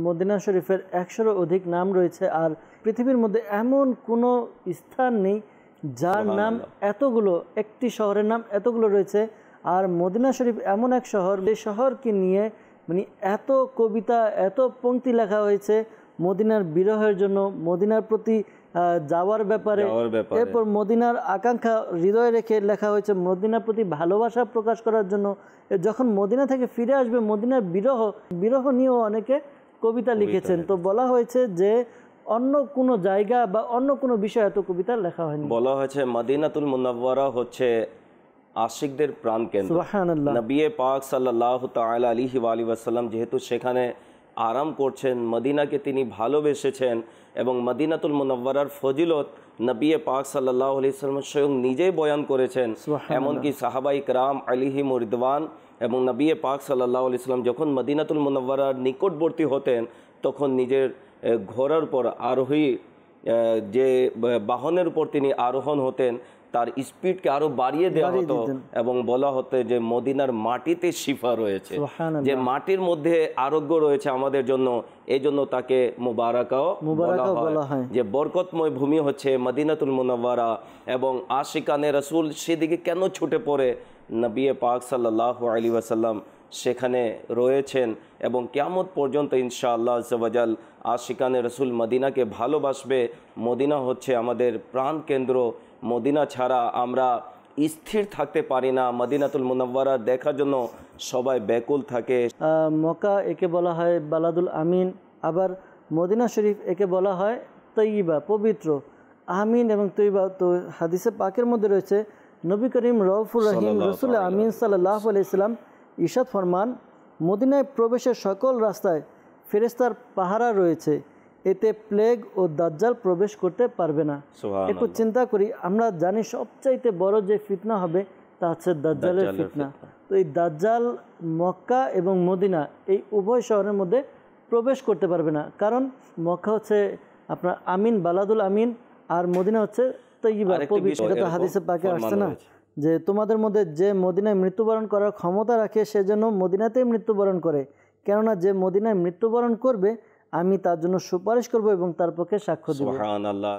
Medina শরীফের 100-এরও অধিক নাম রয়েছে, আর পৃথিবীর মধ্যে এমন কোনো স্থান নেই যার নাম এতগুলো, একটি শহরের নাম এতগুলো রয়েছে। আর মদিনা শরীফ এমন এক শহর, যে শহরকে নিয়ে মানে এত কবিতা, এত পংক্তি লেখা হয়েছে মদিনার বিরহের জন্য, মদিনার প্রতি যাওয়ার ব্যাপারে, এরপর মদিনার আকাঙ্ক্ষা হৃদয়ে রেখে লেখা হয়েছে মদিনার প্রতি ভালোবাসা প্রকাশ করার জন্য। যখন মদিনা থেকে ফিরে আসবে, মদিনার বিরহ নিয়েও অনেকে কবিতা লিখেছেন। তো বলা হয়েছে যে অন্য কোনো জায়গা বা অন্য কোনো বিষয় এত কবিতা লেখা হয়নি। বলা হয়েছে মদিনাতুল মুনাওয়ারা হচ্ছে আশিকদের প্রাণকেন্দ্র। সুবহানাল্লাহ। নবী পাক সাল্লাল্লাহু তাআলা আলাইহি ওয়া আলিহি ওয়াসাল্লাম যেহেতু সেখানে আরাম করছেন, মদিনাকে তিনি ভালোবেসেছেন, এবং মদিনাতুল মুনাওয়ারার ফজিলত নবী পাক সাল্লাল্লাহু আলাইহি ওয়াসাল্লাম স্বয়ং নিজেই বয়ান করেছেন। এমনকি সাহাবায়ে কেরাম আলাইহিম রিদওয়ান এবং নবী পাক সাল্লাল্লাহু আলাইহি ওয়াসাল্লাম যখন মদিনাতুল মুনাওয়ারার নিকটবর্তী হতেন, তখন নিজের ঘোড়ার উপর আরোহী, যে বাহনের উপর তিনি আরোহণ হতেন, তার স্পিডকে আরো বাড়িয়ে দেওয়া হতো এবং বলা হতো যে মদিনার মাটিতে শিফা রয়েছে, যে মাটির মধ্যে আরোগ্য রয়েছে আমাদের জন্য, এই জন্য তাকে মুবারাকাও বলা হয়। যে বরকতময় ভূমি হচ্ছে মদিনাতুল মুনাওয়ারা, এবং আশিকানে রাসূল সেদিকে কেন ছুটে পড়ে, নবী পাক সাল্লাল্লাহু আলাইহি ওয়াসাল্লাম সেখানে রয়েছেন, এবং কিয়ামত পর্যন্ত ইনশাআল্লাহ আযজা ওয়া জাল আশিকানে রাসূল মদিনাকে ভালোবাসবে। মদিনা হচ্ছে আমাদের প্রাণ কেন্দ্র। মদিনা ছাড়া আমরা স্থির থাকতে পারি না। মদিনাতুল মুনাওয়ারা দেখার জন্য সবাই ব্যাকুল থাকে। মক্কা একে বলা হয় বালাদুল আমিন, আবার মদিনা শরীফ একে বলা হয় তৈয়বা, পবিত্র। আমিন এবং তৈয়বা, তো হাদিসে পাকের মধ্যে রয়েছে নবী করিম রউফুর রহিম রাসূল আমিন সাল্লাল্লাহু আলাইহি সাল্লাম ইরশাদ ফরমান, মদিনায় প্রবেশের সকল রাস্তায় ফেরেশতার পাহারা রয়েছে, এতে প্লেগ ও দাজ্জাল প্রবেশ করতে পারবে না। একটু চিন্তা করি, আমরা জানি সবচাইতে বড় যে ফিতনা হবে তা হচ্ছে দাজ্জালের ফিতনা। তো এই দাজ্জাল মক্কা এবং মদিনা এই উভয় শহরের মধ্যে প্রবেশ করতে পারবে না, কারণ মক্কা হচ্ছে আপনার আমিন, বালাদুল আমিন, আর মদিনা হচ্ছে তৈয়বা, পবিত্র। এটা তো হাদিসে পাকে আসছে না যে তোমাদের মধ্যে যে মদিনায় মৃত্যুবরণ করার ক্ষমতা রাখে সে যেন মদিনাতেই মৃত্যুবরণ করে, কেননা যে মদিনায় মৃত্যুবরণ করবে আমি তার জন্য সুপারিশ করব এবং তার পক্ষে সাক্ষ্য দেব। সুবহানাল্লাহ।